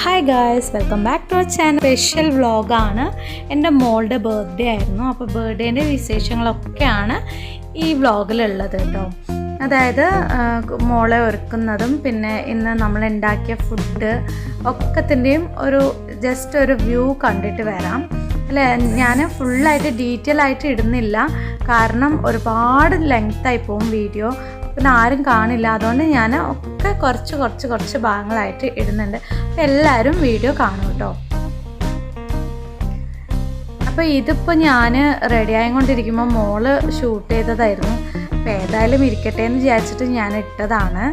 Hi guys, welcome back to our channel. Special വ്ളോഗാണ്. എൻ്റെ മോളുടെ ബർത്ത്ഡേ ആയിരുന്നു. അപ്പോൾ ബർത്ത്ഡേൻ്റെ വിശേഷങ്ങളൊക്കെയാണ് ഈ വ്ളോഗിലുള്ളത് കേട്ടോ. അതായത് മോളെ ഒരുക്കുന്നതും പിന്നെ ഇന്ന് നമ്മൾ ഉണ്ടാക്കിയ ഫുഡ് ഒക്കത്തിൻ്റെയും ജസ്റ്റ് ഒരു വ്യൂ കണ്ടിട്ട് വരാം അല്ലേ. ഞാൻ ഫുള്ളായിട്ട് ഡീറ്റെയിൽ ആയിട്ട് ഇടുന്നില്ല, കാരണം ഒരുപാട് ലെങ്തായി പോകും വീഡിയോ, പിന്നെ ആരും കാണില്ല. അതുകൊണ്ട് ഞാൻ ഒക്കെ കുറച്ച് ഭാഗങ്ങളായിട്ട് ഇടുന്നുണ്ട്. അപ്പോൾ എല്ലാവരും വീഡിയോ കാണും കേട്ടോ. അപ്പോൾ ഇതിപ്പോൾ ഞാൻ റെഡി ആയിക്കൊണ്ടിരിക്കുമ്പോൾ മോള് ഷൂട്ട് ചെയ്തതായിരുന്നു. അപ്പോൾ ഏതായാലും ഇരിക്കട്ടെ എന്ന് വിചാരിച്ചിട്ട് ഞാൻ ഇട്ടതാണ്.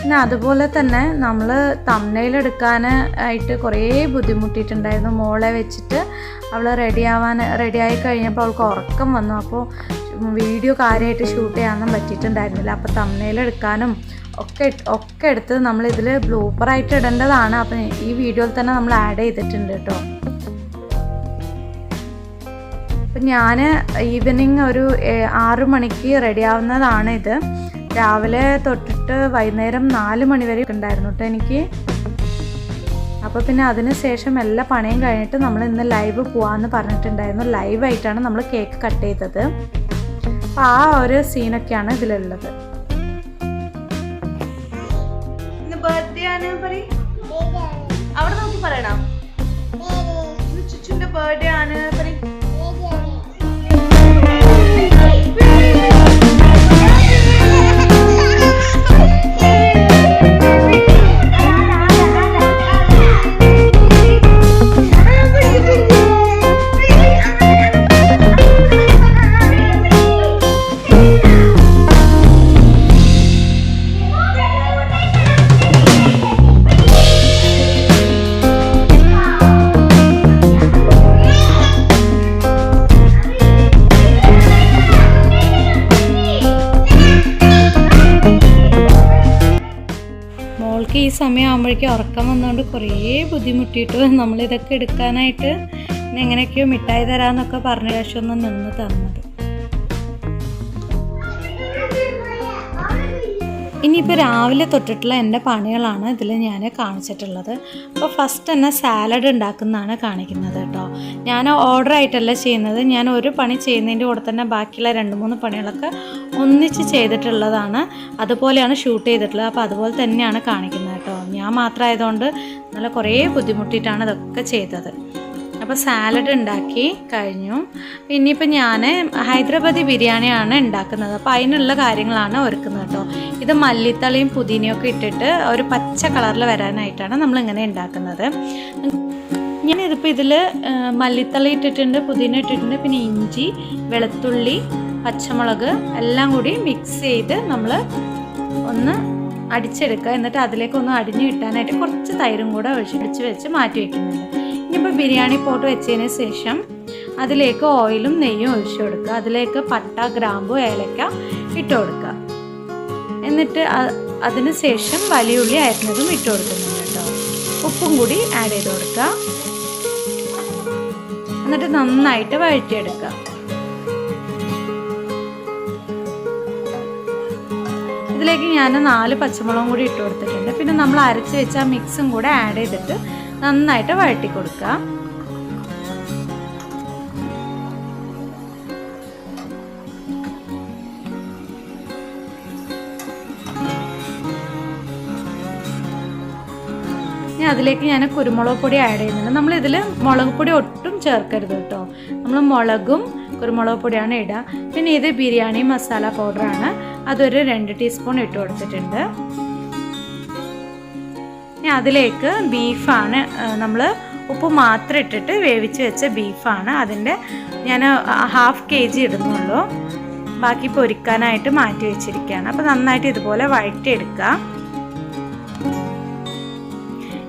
പിന്നെ അതുപോലെ തന്നെ നമ്മൾ തംബ്നെയിൽ എടുക്കാനായിട്ട് കുറേ ബുദ്ധിമുട്ടിയിട്ടുണ്ടായിരുന്നു. മോളെ വെച്ചിട്ട് അവൾ റെഡിയായി കഴിഞ്ഞപ്പോൾ അവൾക്ക് ഉറക്കം വന്നു. അപ്പോൾ വീഡിയോ കാര്യമായിട്ട് ഷൂട്ട് ചെയ്യാനൊന്നും പറ്റിയിട്ടുണ്ടായിരുന്നില്ല. അപ്പോൾ തംബ്നെയിൽ എടുക്കാനും ഒക്കെ എടുത്ത് നമ്മളിതിൽ ബ്ലൂപ്പറായിട്ട് ഇടേണ്ടതാണ്. അപ്പം ഈ വീഡിയോയിൽ തന്നെ നമ്മൾ ആഡ് ചെയ്തിട്ടുണ്ട് കേട്ടോ. അപ്പം ഞാൻ ഈവനിങ് ഒരു 6 മണിക്ക് റെഡിയാവുന്നതാണ് ഇത്. രാവിലെ തൊട്ടിട്ട് വൈകുന്നേരം 4 മണി വരെ ഉണ്ടായിരുന്നു കേട്ടോ എനിക്ക്. അപ്പോൾ പിന്നെ അതിന് ശേഷം എല്ലാ പണിയും കഴിഞ്ഞിട്ട് നമ്മൾ ഇന്ന് ലൈവ് പോകാമെന്ന് പറഞ്ഞിട്ടുണ്ടായിരുന്നു. ലൈവായിട്ടാണ് നമ്മൾ കേക്ക് കട്ട് ചെയ്തത്. അപ്പോൾ ആ ഒരു സീനൊക്കെയാണ് ഇതിലുള്ളത്. ബർത്ത്ഡേ ആണ് പറയും, അവിടെ നോക്കി പറയണം. ചുച്ചുന്റെ ബർത്ത്ഡേ ആണ് പറയും. ഈ സമയമാകുമ്പോഴേക്കും ഉറക്കം വന്നുകൊണ്ട് കുറേ ബുദ്ധിമുട്ടിയിട്ട് നമ്മളിതൊക്കെ എടുക്കാനായിട്ട് എങ്ങനെയൊക്കെയോ മിഠായി തരാമെന്നൊക്കെ പറഞ്ഞ ശേഷം ഒന്ന് നിന്ന് തന്നത്. ഇനിയിപ്പോൾ രാവിലെ തൊട്ടിട്ടുള്ള എൻ്റെ പണികളാണ് ഇതിൽ ഞാൻ കാണിച്ചിട്ടുള്ളത്. അപ്പോൾ ഫസ്റ്റ് തന്നെ സാലഡ് ഉണ്ടാക്കുന്നതാണ് കാണിക്കുന്നത് കേട്ടോ. ഞാൻ ഓർഡർ ആയിട്ടല്ല ചെയ്യുന്നത്. ഞാൻ ഒരു പണി ചെയ്യുന്നതിൻ്റെ കൂടെ തന്നെ ബാക്കിയുള്ള 2-3 പണികളൊക്കെ ഒന്നിച്ച് ചെയ്തിട്ടുള്ളതാണ്. അതുപോലെയാണ് ഷൂട്ട് ചെയ്തിട്ടുള്ളത്. അപ്പോൾ അതുപോലെ തന്നെയാണ് കാണിക്കുന്നത് കേട്ടോ. ഞാൻ മാത്രമായതുകൊണ്ട് നല്ല കുറേ ബുദ്ധിമുട്ടിയിട്ടാണ് ഇതൊക്കെ ചെയ്തത്. അപ്പോൾ സാലഡ് ഉണ്ടാക്കി കഴിഞ്ഞു. ഇനിയിപ്പോൾ ഞാൻ ഹൈദരാബാദി ബിരിയാണിയാണ് ഉണ്ടാക്കുന്നത്. അപ്പോൾ അതിനുള്ള കാര്യങ്ങളാണ് ഒരുക്കുന്നത് കേട്ടോ. ഇത് മല്ലിത്തളിയും പുതിനയൊക്കെ ഇട്ടിട്ട് ഒരു പച്ച കളറിൽ വരാനായിട്ടാണ് നമ്മളിങ്ങനെ ഉണ്ടാക്കുന്നത്. ഞാനിതിപ്പോൾ ഇതിൽ മല്ലിത്തളി ഇട്ടിട്ടുണ്ട്, പുതിന ഇട്ടിട്ടുണ്ട്, പിന്നെ ഇഞ്ചി, വെളുത്തുള്ളി, പച്ചമുളക് എല്ലാം കൂടി മിക്സ് ചെയ്ത് നമ്മൾ ഒന്ന് അടിച്ചെടുക്കുക. എന്നിട്ട് അതിലേക്കൊന്ന് അടിഞ്ഞു കിട്ടാനായിട്ട് കുറച്ച് തൈരും കൂടെ ഒഴിച്ച് വെച്ച് മാറ്റി വയ്ക്കുന്നുണ്ട്. ഇനിയിപ്പോൾ ബിരിയാണി പോട്ട് വെച്ചതിന് ശേഷം അതിലേക്ക് ഓയിലും നെയ്യും ഒഴിച്ചു കൊടുക്കുക. അതിലേക്ക് പട്ട, ഗ്രാമ്പു, ഏലക്ക ഇട്ട് കൊടുക്കുക. എന്നിട്ട് അതിന് ശേഷം വലിയ ഉള്ളി അരിഞ്ഞതും ഇട്ട് കൊടുക്കുന്നുണ്ട് കേട്ടോ. ഉപ്പും കൂടി ആഡ് ചെയ്ത് കൊടുക്കുക. എന്നിട്ട് നന്നായിട്ട് വഴറ്റിയെടുക്കുക. ഇതിലേക്ക് ഞാൻ 4 പച്ചമുളകും കൂടി ഇട്ട് കൊടുത്തിട്ടുണ്ട്. പിന്നെ നമ്മൾ അരച്ച് വെച്ച ആ മിക്സും കൂടെ ആഡ് ചെയ്തിട്ട് നന്നായിട്ട് വഴറ്റി കൊടുക്കുക. അതിലേക്ക് ഞാൻ കുരുമുളക് പൊടി ആഡ് ചെയ്യുന്നുണ്ട്. നമ്മളിതിൽ മുളക് പൊടി ഒട്ടും ചേർക്കരുത് കേട്ടോ. നമ്മൾ മുളകും കുരുമുളക് പൊടിയാണ് ഇടുക. പിന്നെ ഇത് ബിരിയാണി മസാല പൗഡറാണ്. അതൊരു 2 ടീസ്പൂൺ ഇട്ട് കൊടുത്തിട്ടുണ്ട്. ഇനി അതിലേക്ക് ബീഫാണ്, നമ്മൾ ഉപ്പ് മാത്രം ഇട്ടിട്ട് വേവിച്ച് വെച്ച ബീഫാണ്. അതിൻ്റെ ഞാൻ 1/2 kg ഇടുന്നുള്ളൂ. ബാക്കി പൊരിക്കാനായിട്ട് മാറ്റി വെച്ചിരിക്കുകയാണ്. അപ്പോൾ നന്നായിട്ട് ഇതുപോലെ വഴറ്റിയെടുക്കുക.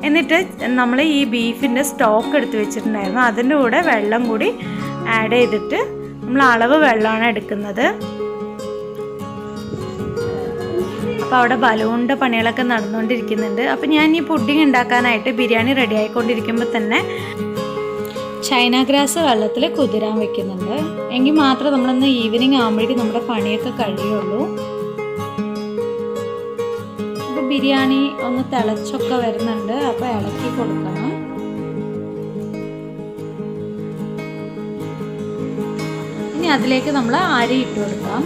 എന്നിട്ട് നമ്മൾ ഈ ബീഫിൻ്റെ സ്റ്റോക്ക് എടുത്ത് വെച്ചിട്ടുണ്ടായിരുന്നു. അതിൻ്റെ കൂടെ വെള്ളം കൂടി ആഡ് ചെയ്തിട്ട് നമ്മൾ അളവ് വെള്ളമാണ് എടുക്കുന്നത്. അപ്പോൾ അവിടെ ബലൂണിൻ്റെ പണികളൊക്കെ നടന്നുകൊണ്ടിരിക്കുന്നുണ്ട്. അപ്പോൾ ഞാൻ ഈ പുഡിങ് ഉണ്ടാക്കാനായിട്ട് ബിരിയാണി റെഡി ആയിക്കൊണ്ടിരിക്കുമ്പോൾ തന്നെ ചൈന ഗ്രാസ് വെള്ളത്തിൽ കുതിരാൻ വെക്കുന്നുണ്ട്. എങ്കിൽ മാത്രമേ നമ്മളിന്ന് ഈവനിങ് ആകുമ്പോഴേക്കും നമ്മുടെ പണിയൊക്കെ കഴിയുള്ളൂ. അപ്പോൾ ബിരിയാണി ഒന്ന് തിളച്ചൊക്കെ വരുന്നുണ്ട്. അപ്പോൾ ഇളക്കി കൊടുക്കണം. ഇനി അതിലേക്ക് നമ്മൾ അരി ഇട്ട് കൊടുക്കാം.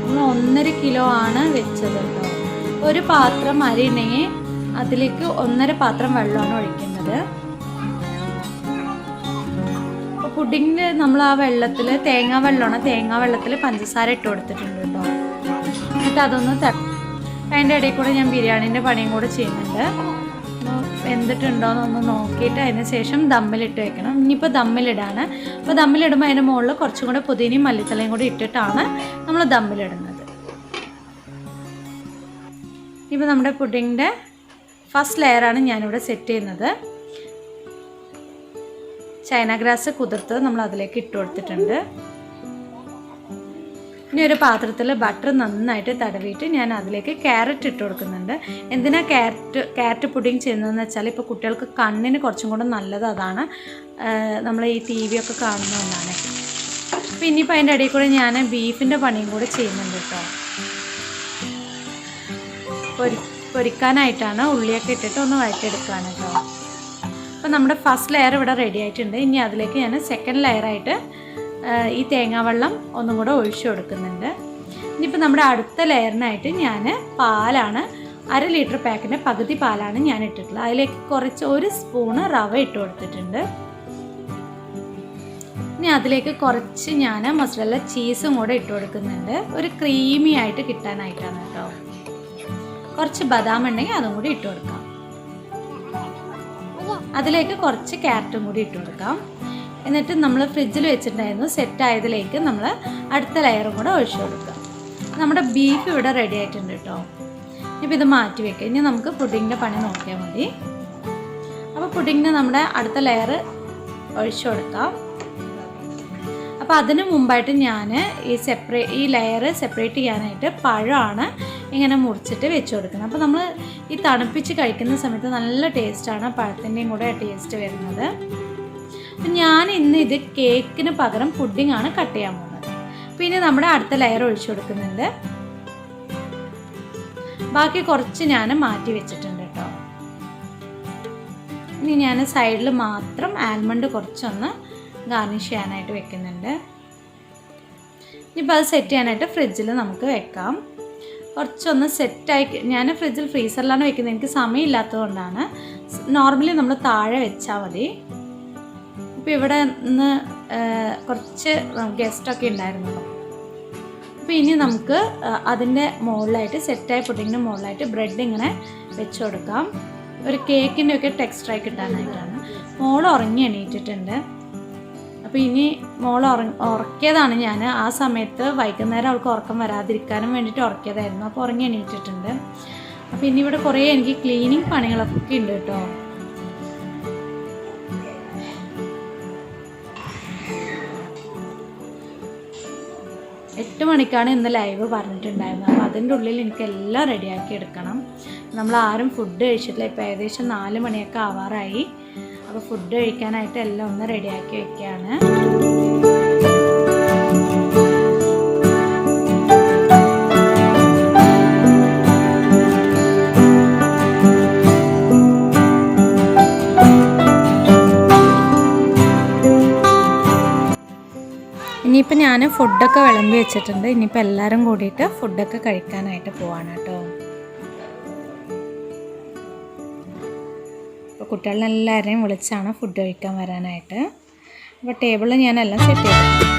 നമ്മൾ 1.5 കിലോ ആണ് വെച്ചത് കേട്ടോ. ഒരു പാത്രം അരി ഉണ്ടെങ്കിൽ അതിലേക്ക് 1.5 പാത്രം വെള്ളമാണ് ഒഴിക്കുന്നത്. അപ്പോൾ പുഡിങ്ങിന് നമ്മൾ ആ വെള്ളത്തിൽ തേങ്ങാ വെള്ളമാണ്, തേങ്ങാ വെള്ളത്തിൽ പഞ്ചസാര ഇട്ട് കൊടുത്തിട്ടുണ്ട് കേട്ടോ. എന്നിട്ട് അതൊന്ന് അതിൻ്റെ ഇടയിൽ കൂടെ ഞാൻ ബിരിയാണീൻ്റെ പണിയും കൂടെ ചെയ്യുന്നുണ്ട്. വെന്തിട്ടുണ്ടോയെന്നൊന്ന് നോക്കിയിട്ട് അതിന് ശേഷം ദമ്മിലിട്ട് വെക്കണം. ഇനിയിപ്പോൾ ദമ്മിലിടാണ്. അപ്പോൾ ദമ്മിലിടുമ്പോൾ അതിൻ്റെ മുകളിൽ കുറച്ചും കൂടെ പുതിനയും മല്ലിത്തലയും കൂടി ഇട്ടിട്ടാണ് നമ്മൾ ദമ്മിലിടുന്നത്. ഇപ്പോൾ നമ്മുടെ പുഡിങ്ങിൻ്റെ ഫസ്റ്റ് ലെയറാണ് ഞാനിവിടെ സെറ്റ് ചെയ്യുന്നത്. ചൈന ഗ്രാസ് കുതിർത്തത് നമ്മൾ അതിലേക്ക് ഇട്ട് കൊടുത്തിട്ടുണ്ട്. ഇനി ഒരു പാത്രത്തിൽ ബട്ടർ നന്നായിട്ട് തടവിയിട്ട് ഞാൻ അതിലേക്ക് ക്യാരറ്റ് ഇട്ട് കൊടുക്കുന്നുണ്ട്. എന്തിനാ ക്യാരറ്റ് പുഡിങ് ചെയ്യുന്നതെന്ന് വെച്ചാൽ ഇപ്പോൾ കുട്ടികൾക്ക് കണ്ണിന് കുറച്ചും കൂടെ നല്ലത് അതാണ്. നമ്മൾ ഈ TV ഒക്കെ കാണുന്ന ഒന്നാണ്. അപ്പോൾ ഇനിയിപ്പോൾ അതിൻ്റെ ഇടയിൽ കൂടെ ഞാൻ ബീഫിൻ്റെ പണിയും കൂടെ ചെയ്യുന്നുണ്ട് കേട്ടോ. പൊരിക്കാനായിട്ടാണ് ഉള്ളിയൊക്കെ ഇട്ടിട്ട് ഒന്ന് വഴറ്റിയെടുക്കുകയാണ് കേട്ടോ. അപ്പോൾ നമ്മുടെ ഫസ്റ്റ് ലെയർ ഇവിടെ റെഡി ആയിട്ടുണ്ട്. ഇനി അതിലേക്ക് ഞാൻ സെക്കൻഡ് ലെയറായിട്ട് ഈ തേങ്ങാവെള്ളം ഒന്നും കൂടെ ഒഴിച്ചു കൊടുക്കുന്നുണ്ട്. ഇനിയിപ്പോൾ നമ്മുടെ അടുത്ത ലെയറിനായിട്ട് ഞാൻ പാലാണ്, 1/2 ലിറ്റർ പാക്കിൻ്റെ പകുതി പാലാണ് ഞാൻ ഇട്ടിട്ടുള്ളത്. അതിലേക്ക് കുറച്ച് 1 സ്പൂണ് റവ ഇട്ട് കൊടുത്തിട്ടുണ്ട്. ഇനി അതിലേക്ക് കുറച്ച് ഞാൻ മസാല ചീസും കൂടെ ഇട്ട് കൊടുക്കുന്നുണ്ട്. ഒരു ക്രീമി ആയിട്ട് കിട്ടാനായിട്ടാണ് കേട്ടോ. കുറച്ച് ബദാം ഉണ്ടെങ്കിൽ അതും കൂടി ഇട്ട് കൊടുക്കാം. അതിലേക്ക് കുറച്ച് ക്യാരറ്റും കൂടി ഇട്ട് കൊടുക്കാം. എന്നിട്ട് നമ്മൾ ഫ്രിഡ്ജിൽ വെച്ചിട്ടുണ്ടായിരുന്നു, സെറ്റായതിലേക്ക് നമ്മൾ അടുത്ത ലെയറും കൂടെ ഒഴിച്ചു കൊടുക്കാം. നമ്മുടെ ബീഫ് ഇവിടെ റെഡി ആയിട്ടുണ്ട് കേട്ടോ. ഇനിയിപ്പോൾ ഇത് മാറ്റി വെക്കുക. ഇനി നമുക്ക് പുഡിങ്ങിൻ്റെ പണി നോക്കിയാൽ മതി. അപ്പോൾ പുഡിങ്ങിന് നമ്മുടെ അടുത്ത ലെയർ ഒഴിച്ചു കൊടുക്കാം. അപ്പോൾ അതിന് മുമ്പായിട്ട് ഞാൻ ഈ ലെയർ സെപ്പറേറ്റ് ചെയ്യാനായിട്ട് പഴമാണ് ഇങ്ങനെ മുറിച്ചിട്ട് വെച്ച് കൊടുക്കുന്നത്. അപ്പോൾ നമ്മൾ ഈ തണുപ്പിച്ച് കഴിക്കുന്ന സമയത്ത് നല്ല ടേസ്റ്റാണ്, പഴത്തിൻ്റെയും കൂടെ ടേസ്റ്റ് വരുന്നത്. അപ്പം ഞാൻ ഇന്ന് ഇത് കേക്കിന് പകരം പുഡിങ്ങാണ് കട്ട് ചെയ്യാൻ പോകുന്നത്. പിന്നെ നമ്മുടെ അടുത്ത ലെയർ ഒഴിച്ചു കൊടുക്കുന്നുണ്ട്. ബാക്കി കുറച്ച് ഞാൻ മാറ്റി വെച്ചിട്ടുണ്ട് കേട്ടോ. ഇനി ഞാൻ സൈഡിൽ മാത്രം ആൽമണ്ട് കുറച്ചൊന്ന് ഗാർണിഷ് ചെയ്യാനായിട്ട് വെക്കുന്നുണ്ട്. ഇനിയിപ്പോൾ അത് സെറ്റ് ചെയ്യാനായിട്ട് ഫ്രിഡ്ജിൽ നമുക്ക് വെക്കാം. കുറച്ചൊന്ന് സെറ്റായി ഞാൻ ഫ്രീസറിലാണ് വെക്കുന്നത്. എനിക്ക് സമയമില്ലാത്തതുകൊണ്ടാണ്. നോർമലി നമ്മൾ താഴെ വെച്ചാൽ മതി. ഇപ്പോൾ ഇവിടെ നിന്ന് കുറച്ച് ഗസ്റ്റൊക്കെ ഉണ്ടായിരുന്നു. അപ്പോൾ ഇനി നമുക്ക് അതിൻ്റെ മുകളിലായിട്ട് സെറ്റായ പുഡിങ്ങിൻ്റെ മുകളിലായിട്ട് ബ്രെഡ് ഇങ്ങനെ വെച്ച് കൊടുക്കാം. ഒരു കേക്കിൻ്റെ ഒക്കെ ടെക്സ്ചറായി കിട്ടാനായിട്ടാണ്. മോൾ ഉറങ്ങി എണീറ്റിട്ടുണ്ട്. അപ്പോൾ ഇനി മോൾ ഉറക്കിയതാണ് ഞാൻ. ആ സമയത്ത് വൈകുന്നേരം അവൾക്ക് ഉറക്കം വരാതിരിക്കാനും വേണ്ടിയിട്ട് ഉറക്കിയതായിരുന്നു. അപ്പോൾ ഉറങ്ങി എണീറ്റിട്ടുണ്ട്. അപ്പോൾ ഇനി ഇവിടെ കുറേ എനിക്ക് ക്ലീനിങ് പണികളൊക്കെ ഉണ്ട് കേട്ടോ. എട്ട് മണിക്കാണ് ഇന്ന് ലൈവ് പറഞ്ഞിട്ടുണ്ടായിരുന്നത്. അപ്പോൾ അതിൻ്റെ ഉള്ളിൽ എനിക്കെല്ലാം റെഡിയാക്കി എടുക്കണം. നമ്മൾ ആരും ഫുഡ് കഴിച്ചിട്ടില്ല. ഇപ്പോൾ ഏകദേശം 4 മണിയൊക്കെ ആവാറായി. അപ്പോൾ ഫുഡ് കഴിക്കാനായിട്ട് എല്ലാം ഒന്ന് റെഡിയാക്കി വെക്കുകയാണ്. ഇനിയിപ്പോൾ ഞാൻ ഫുഡൊക്കെ വിളമ്പി വെച്ചിട്ടുണ്ട്. ഇനിയിപ്പോൾ എല്ലാവരും കൂടിയിട്ട് ഫുഡൊക്കെ കഴിക്കാനായിട്ട് പോവാണ് കേട്ടോ. അപ്പോൾ കുട്ടികളെല്ലാവരെയും വിളിച്ചാണ് ഫുഡ് കഴിക്കാൻ വരാനായിട്ട്. അപ്പോൾ ടേബിളിൽ ഞാനെല്ലാം സെറ്റ് ചെയ്തു.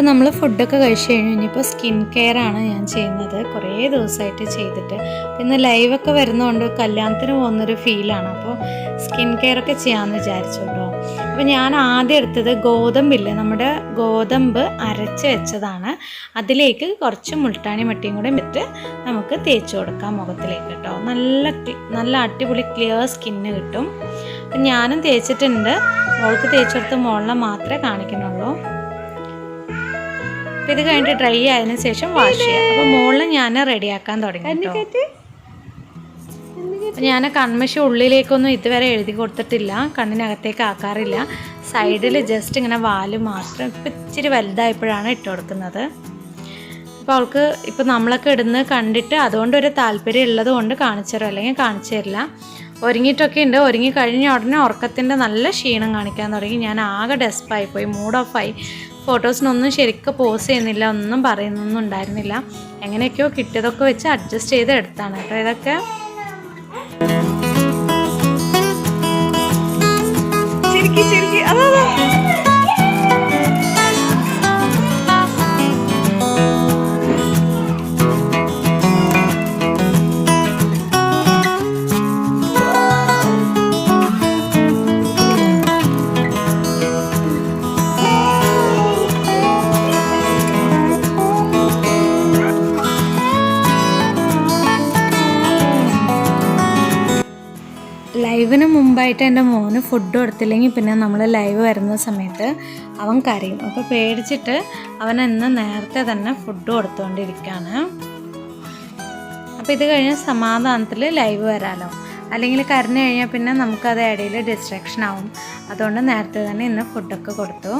അപ്പോൾ നമ്മൾ ഫുഡൊക്കെ കഴിച്ച് കഴിഞ്ഞു. ഇനിയിപ്പോൾ സ്കിൻ കെയർ ആണ് ഞാൻ ചെയ്യുന്നത്, കുറേ ദിവസമായിട്ട് ചെയ്തിട്ട്. പിന്നെ ലൈവൊക്കെ വരുന്നതുകൊണ്ട് കല്യാണത്തിന് പോകുന്നൊരു ഫീലാണ്. അപ്പോൾ സ്കിൻ കെയർ ഒക്കെ ചെയ്യാമെന്ന് വിചാരിച്ചു കേട്ടോ. അപ്പോൾ ഞാൻ ആദ്യം എടുത്തത് ഗോതമ്പില്ലേ, നമ്മുടെ ഗോതമ്പ് അരച്ച് വെച്ചതാണ്. അതിലേക്ക് കുറച്ച് മുൾട്ടാണി മട്ടിയും കൂടെ ഇട്ട് നമുക്ക് തേച്ച് കൊടുക്കാം മുഖത്തിലേക്ക് കേട്ടോ. നല്ല അടിപൊളി ക്ലിയർ സ്കിന്ന് കിട്ടും. അപ്പം ഞാനും തേച്ചിട്ടുണ്ട്. മോൾക്ക് തേച്ച് കൊടുത്ത് മോളിനെ മാത്രമേ കാണിക്കുന്നുള്ളൂ. അപ്പോൾ ഇത് കഴിഞ്ഞിട്ട് ഡ്രൈ ആയതിനു ശേഷം വാഷ് ചെയ്യാം. അപ്പോൾ മുകളിൽ ഞാൻ റെഡിയാക്കാൻ തുടങ്ങി കേട്ടോ. ഞാൻ കൺമഷി ഉള്ളിലേക്കൊന്നും ഇതുവരെ എഴുതി കൊടുത്തിട്ടില്ല, കണ്ണിനകത്തേക്ക് ആക്കാറില്ല. സൈഡിൽ ജസ്റ്റ് ഇങ്ങനെ വാല് മാത്രം. ഇപ്പം ഇച്ചിരി വലുതായപ്പോഴാണ് ഇട്ട് കൊടുക്കുന്നത്. അപ്പോൾ അവൾക്ക് ഇപ്പോൾ നമ്മളൊക്കെ ഇടുന്നത് കണ്ടിട്ട് അതുകൊണ്ടൊരു താല്പര്യം ഉള്ളത് കൊണ്ട് കാണിച്ചു തരും, അല്ലെങ്കിൽ കാണിച്ചു തരില്ല. ഒരുങ്ങിയിട്ടൊക്കെ ഉണ്ട്. ഒരുങ്ങി കഴിഞ്ഞ ഉടനെ ഉറക്കത്തിൻ്റെ നല്ല ക്ഷീണം കാണിക്കാൻ തുടങ്ങി. ഞാൻ ആകെ ഡെസ്പായിപ്പോയി, മൂഡ് ഓഫായി. ഫോട്ടോസിനൊന്നും ശരിക്കും പോസ് ചെയ്യുന്നില്ല, ഒന്നും പറയുന്നൊന്നും ഉണ്ടായിരുന്നില്ല. എങ്ങനെയൊക്കെയോ കിട്ടിയതൊക്കെ വെച്ച് അഡ്ജസ്റ്റ് ചെയ്ത് എടുത്താണ് കേട്ടോ ഇതൊക്കെ. ലൈവിന് മുമ്പായിട്ട് എൻ്റെ മോന് ഫുഡ് കൊടുത്തില്ലെങ്കിൽ പിന്നെ നമ്മൾ ലൈവ് വരുന്ന സമയത്ത് അവൻ കരയും. അപ്പോൾ പേടിച്ചിട്ട് അവൻ ഇന്ന് നേരത്തെ തന്നെ ഫുഡ് കൊടുത്തുകൊണ്ടിരിക്കുകയാണ്. അപ്പോൾ ഇത് കഴിഞ്ഞ് സമാധാനത്തിൽ ലൈവ് വരാമല്ലോ, അല്ലെങ്കിൽ കരഞ്ഞു കഴിഞ്ഞാൽ പിന്നെ നമുക്കത് ഇടയിൽ ഡിസ്ട്രാക്ഷൻ ആവും. അതുകൊണ്ട് നേരത്തെ തന്നെ ഇന്ന് ഫുഡൊക്കെ കൊടുത്തു.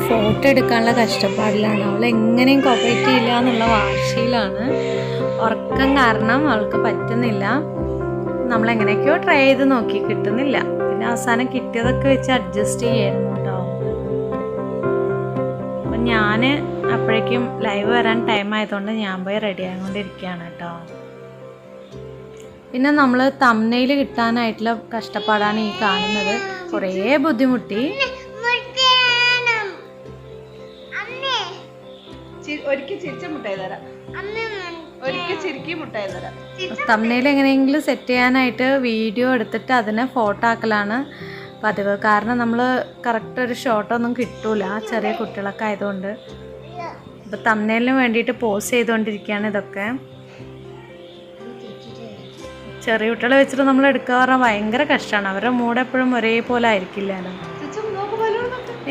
ഫോട്ടോ എടുക്കാനുള്ള കഷ്ടപ്പാടിലാണ് അവൾ. എങ്ങനെയും കോപ്പറേറ്റ് ചെയ്യില്ല എന്നുള്ള വാശിയിലാണ്. ഉറക്കം കാരണം അവൾക്ക് പറ്റുന്നില്ല. നമ്മളെങ്ങനെയൊക്കെയോ ട്രൈ ചെയ്ത് നോക്കി, കിട്ടുന്നില്ല. പിന്നെ അവസാനം കിട്ടിയതൊക്കെ വെച്ച് അഡ്ജസ്റ്റ് ചെയ്യായിരുന്നു കേട്ടോ. അപ്പം ഞാൻ അപ്പോഴേക്കും ലൈവ് വരാൻ ടൈം ആയതുകൊണ്ട് ഞാൻ പോയി റെഡി ആയിക്കൊണ്ടിരിക്കുകയാണ് കേട്ടോ. പിന്നെ നമ്മൾ തംബ്നെയിൽ കിട്ടാനായിട്ടുള്ള കഷ്ടപ്പാടാണ് ഈ കാണുന്നത്. കുറേ ബുദ്ധിമുട്ടി. തംബ്നെയിൽ എങ്ങനെയെങ്കിലും സെറ്റ് ചെയ്യാനായിട്ട് വീഡിയോ എടുത്തിട്ട് അതിനെ ഫോട്ടോ ആക്കലാണ് പതിവ്. കാരണം നമ്മൾ കറക്റ്റ് ഒരു ഷോട്ടൊന്നും കിട്ടൂല, ചെറിയ കുട്ടികളൊക്കെ ആയതുകൊണ്ട്. അപ്പോൾ തംബ്നെയിലിന് വേണ്ടിയിട്ട് പോസ് ചെയ്തുകൊണ്ടിരിക്കുകയാണ് ഇതൊക്കെ. ചെറിയ കുട്ടികളെ വെച്ചിട്ട് നമ്മൾ എടുക്കുക പറഞ്ഞാൽ ഭയങ്കര കഷ്ടമാണ്. അവരുടെ മൂഡ് എപ്പോഴും ഒരേപോലെ ആയിരിക്കില്ലല്ലോ.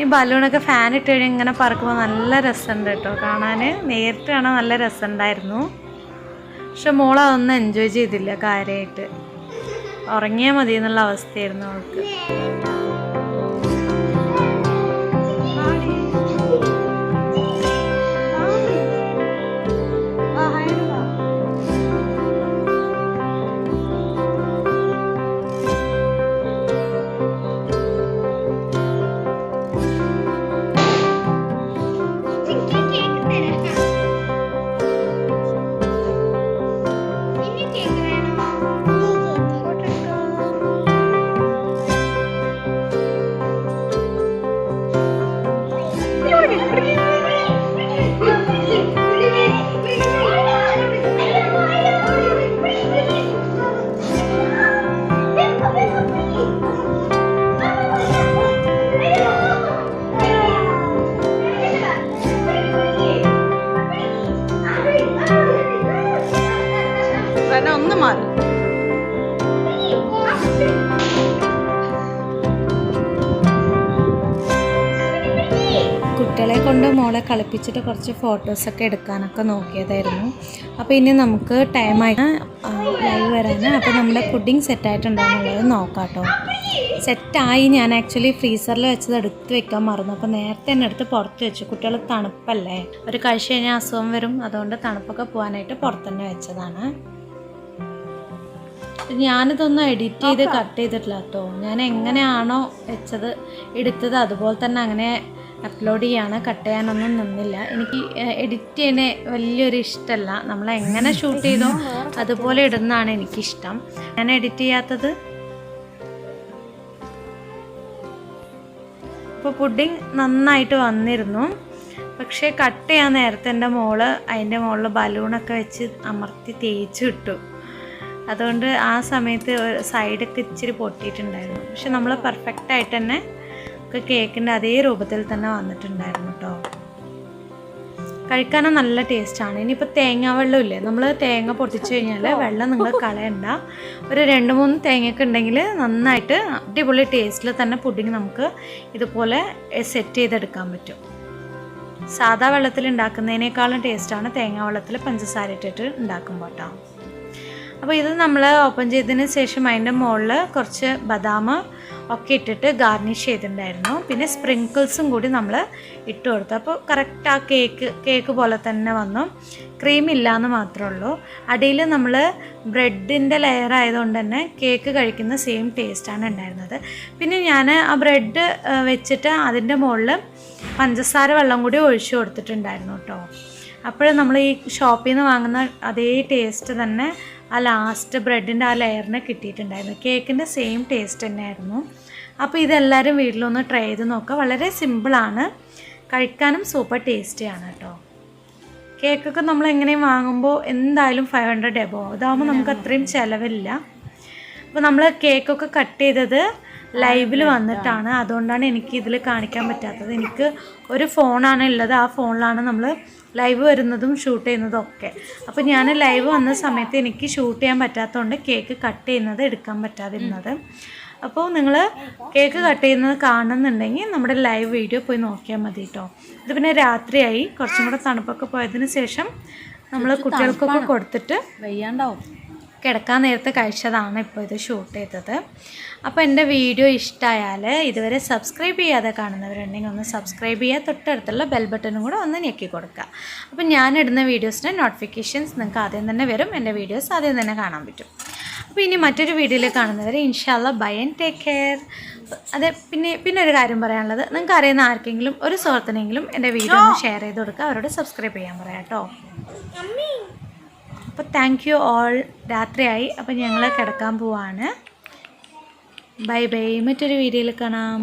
ഈ ബലൂണൊക്കെ ഫാൻ ഇട്ട് കഴിഞ്ഞാൽ ഇങ്ങനെ പറക്കുമ്പോൾ നല്ല രസമുണ്ട് കേട്ടോ കാണാൻ. നേരിട്ട് കാണാൻ നല്ല രസമുണ്ടായിരുന്നു. പക്ഷെ മോൾ അതൊന്നും എൻജോയ് ചെയ്തില്ല കാര്യമായിട്ട്. ഉറങ്ങിയാൽ മതി എന്നുള്ള അവസ്ഥയായിരുന്നു അവൾക്ക്. കുട്ടികളെ കൊണ്ട് മോളെ കളിപ്പിച്ചിട്ട് കുറച്ച് ഫോട്ടോസൊക്കെ എടുക്കാനൊക്കെ നോക്കിയതായിരുന്നു. അപ്പോൾ ഇനി നമുക്ക് ടൈമായി ലൈവ് വരാൻ. അപ്പോൾ നമ്മുടെ പുഡിങ് സെറ്റായിട്ടുണ്ടോയെന്നുള്ളത് നോക്കാം കേട്ടോ. സെറ്റായി. ഞാൻ ആക്ച്വലി ഫ്രീസറിൽ വെച്ചത് എടുത്ത് വെക്കാൻ മറന്നു. അപ്പോൾ നേരത്തെ തന്നെ എടുത്ത് പുറത്ത് വെച്ചു. കുട്ടികൾ തണുപ്പല്ലേ, ഒരു കഴിച്ച് കഴിഞ്ഞാൽ അസുഖം വരും, അതുകൊണ്ട് തണുപ്പൊക്കെ പോകാനായിട്ട് പുറത്തുതന്നെ വെച്ചതാണ്. ഞാനിതൊന്നും എഡിറ്റ് ചെയ്ത് കട്ട് ചെയ്തിട്ടില്ല കേട്ടോ. ഞാൻ എങ്ങനെയാണോ വെച്ചത് എടുത്തത് അതുപോലെ തന്നെ അങ്ങനെ അപ്ലോഡ് ചെയ്യാണ്. കട്ട് ചെയ്യാനൊന്നും നിന്നില്ല. എനിക്ക് എഡിറ്റ് ചെയ്യുന്ന വലിയൊരു ഇഷ്ടമല്ല. നമ്മൾ എങ്ങനെ ഷൂട്ട് ചെയ്തോ അതുപോലെ ഇടുന്നതാണ് എനിക്കിഷ്ടം. ഞാൻ എഡിറ്റ് ചെയ്യാത്തത്. ഇപ്പോൾ പുഡിങ് നന്നായിട്ട് വന്നിരുന്നു. പക്ഷേ കട്ട് ചെയ്യാൻ നേരത്തെ എൻ്റെ മോള് അതിൻ്റെ മുകളിൽ ബലൂണൊക്കെ വെച്ച് അമർത്തി തേച്ച് ഇട്ടു. അതുകൊണ്ട് ആ സമയത്ത് സൈഡൊക്കെ ഇച്ചിരി പൊട്ടിയിട്ടുണ്ടായിരുന്നു. പക്ഷെ നമ്മൾ പെർഫെക്റ്റായിട്ട് തന്നെ ഒക്കെ കേക്കിൻ്റെ അതേ രൂപത്തിൽ തന്നെ വന്നിട്ടുണ്ടായിരുന്നു കേട്ടോ. കഴിക്കാനും നല്ല ടേസ്റ്റാണ്. ഇനിയിപ്പോൾ തേങ്ങ വെള്ളം ഇല്ലേ, നമ്മൾ തേങ്ങ പൊട്ടിച്ച് കഴിഞ്ഞാൽ വെള്ളം നിങ്ങൾ കളയണ്ട. ഒരു 2-3 തേങ്ങയൊക്കെ ഉണ്ടെങ്കിൽ നന്നായിട്ട് അടിപൊളി ടേസ്റ്റിൽ തന്നെ പുഡിങ് നമുക്ക് ഇതുപോലെ സെറ്റ് ചെയ്തെടുക്കാൻ പറ്റും. സാധാ വെള്ളത്തിൽ ഉണ്ടാക്കുന്നതിനേക്കാളും ടേസ്റ്റാണ് തേങ്ങ വെള്ളത്തിൽ പഞ്ചസാര ഇട്ടിട്ട് ഉണ്ടാക്കുമ്പോൾ കേട്ടോ. അപ്പോൾ ഇത് നമ്മൾ ഓപ്പൺ ചെയ്തതിന് ശേഷം അതിൻ്റെ മുകളിൽ കുറച്ച് ബദാം ഒക്കെ ഇട്ടിട്ട് ഗാർണിഷ് ചെയ്തിട്ടുണ്ടായിരുന്നു. പിന്നെ സ്പ്രിങ്കിൾസും കൂടി നമ്മൾ ഇട്ട് കൊടുത്തു. അപ്പോൾ കറക്റ്റ് ആ കേക്ക് പോലെ തന്നെ വന്നു. ക്രീം ഇല്ലയെന്ന് മാത്രമേ ഉള്ളൂ. അടിയിൽ നമ്മൾ ബ്രെഡിൻ്റെ ലെയർ ആയതുകൊണ്ട് തന്നെ കേക്ക് കഴിക്കുന്ന സെയിം ടേസ്റ്റാണ് ഉണ്ടായിരുന്നത്. പിന്നെ ഞാൻ ആ ബ്രെഡ് വെച്ചിട്ട് അതിൻ്റെ മുകളിൽ പഞ്ചസാര വെള്ളം കൂടി ഒഴിച്ചു കൊടുത്തിട്ടുണ്ടായിരുന്നു കേട്ടോ. അപ്പോൾ നമ്മൾ ഈ ഷോപ്പിൽ നിന്ന് വാങ്ങുന്ന അതേ ടേസ്റ്റ് തന്നെ ആ ലാസ്റ്റ് ബ്രെഡിൻ്റെ ആ ലെയറിന് കിട്ടിയിട്ടുണ്ടായിരുന്നു. കേക്കിൻ്റെ സെയിം ടേസ്റ്റ് തന്നെയായിരുന്നു. അപ്പോൾ ഇതെല്ലാവരും വീട്ടിലൊന്ന് ട്രൈ ചെയ്ത് നോക്കുക. വളരെ സിമ്പിളാണ്, കഴിക്കാനും സൂപ്പർ ടേസ്റ്റിയാണ് കേട്ടോ. കേക്കൊക്കെ നമ്മൾ എങ്ങനെയും വാങ്ങുമ്പോൾ എന്തായാലും 500 എബോ. ഇതാകുമ്പോൾ നമുക്ക് അത്രയും ചിലവില്ല. അപ്പോൾ നമ്മൾ കേക്കൊക്കെ കട്ട് ചെയ്തത് ലൈവിൽ വന്നിട്ടാണ്. അതുകൊണ്ടാണ് എനിക്ക് ഇതിൽ കാണിക്കാൻ പറ്റാത്തത്. എനിക്ക് ഒരു ഫോണാണ് ഉള്ളത്. ആ ഫോണിലാണ് നമ്മൾ ലൈവ് വരുന്നതും ഷൂട്ട് ചെയ്യുന്നതും ഒക്കെ. അപ്പോൾ ഞാൻ ലൈവ് വന്ന സമയത്ത് എനിക്ക് ഷൂട്ട് ചെയ്യാൻ പറ്റാത്തതുകൊണ്ട് കേക്ക് കട്ട് ചെയ്യുന്നത് എടുക്കാൻ പറ്റാതിരുന്നത്. അപ്പോൾ നിങ്ങൾ കേക്ക് കട്ട് ചെയ്യുന്നത് കാണുന്നുണ്ടെങ്കിൽ നമ്മുടെ ലൈവ് വീഡിയോ പോയി നോക്കിയാൽ മതി കേട്ടോ. ഇത് പിന്നെ രാത്രിയായി, കുറച്ചും കൂടെ തണുപ്പൊക്കെ പോയതിന് ശേഷം നമ്മൾ കുട്ടികൾക്കൊക്കെ കൊടുത്തിട്ട് വയ്യാണ്ടാവും കിടക്കാൻ നേരത്തെ കഴിച്ചതാണ് ഇപ്പോൾ ഇത് ഷൂട്ട് ചെയ്തത്. അപ്പോൾ എൻ്റെ വീഡിയോ ഇഷ്ടമായാൽ ഇതുവരെ സബ്സ്ക്രൈബ് ചെയ്യാതെ കാണുന്നവരുണ്ടെങ്കിൽ ഒന്ന് സബ്സ്ക്രൈബ് ചെയ്യുക. തൊട്ടടുത്തുള്ള ബെൽ ബട്ടണും കൂടെ ഒന്ന് ഞെക്കി കൊടുക്കുക. അപ്പോൾ ഞാനിടുന്ന വീഡിയോസിൻ്റെ നോട്ടിഫിക്കേഷൻസ് നിങ്ങൾക്ക് ആദ്യം തന്നെ വരും. എൻ്റെ വീഡിയോസ് ആദ്യം തന്നെ കാണാൻ പറ്റും. അപ്പോൾ ഇനി മറ്റൊരു വീഡിയോയിൽ കാണുന്നവരെ ഇൻഷാല്ലാ ബൈ ആൻഡ് ടേക്ക് കെയർ. അതെ, പിന്നെ ഒരു കാര്യം പറയാനുള്ളത്, നിങ്ങൾക്ക് അറിയുന്ന ആർക്കെങ്കിലും ഒരു സുഹൃത്തിനെങ്കിലും എൻ്റെ വീഡിയോ ഒന്ന് ഷെയർ ചെയ്ത് കൊടുക്കുക. അവരോട് സബ്സ്ക്രൈബ് ചെയ്യാൻ പറയാം കേട്ടോ. അപ്പോൾ താങ്ക് യു ഓൾ. രാത്രിയായി, അപ്പോൾ ഞങ്ങൾ കിടക്കാൻ പോവാണ്. Bye bye. മറ്റൊരു വീഡിയോയിൽ കാണാം.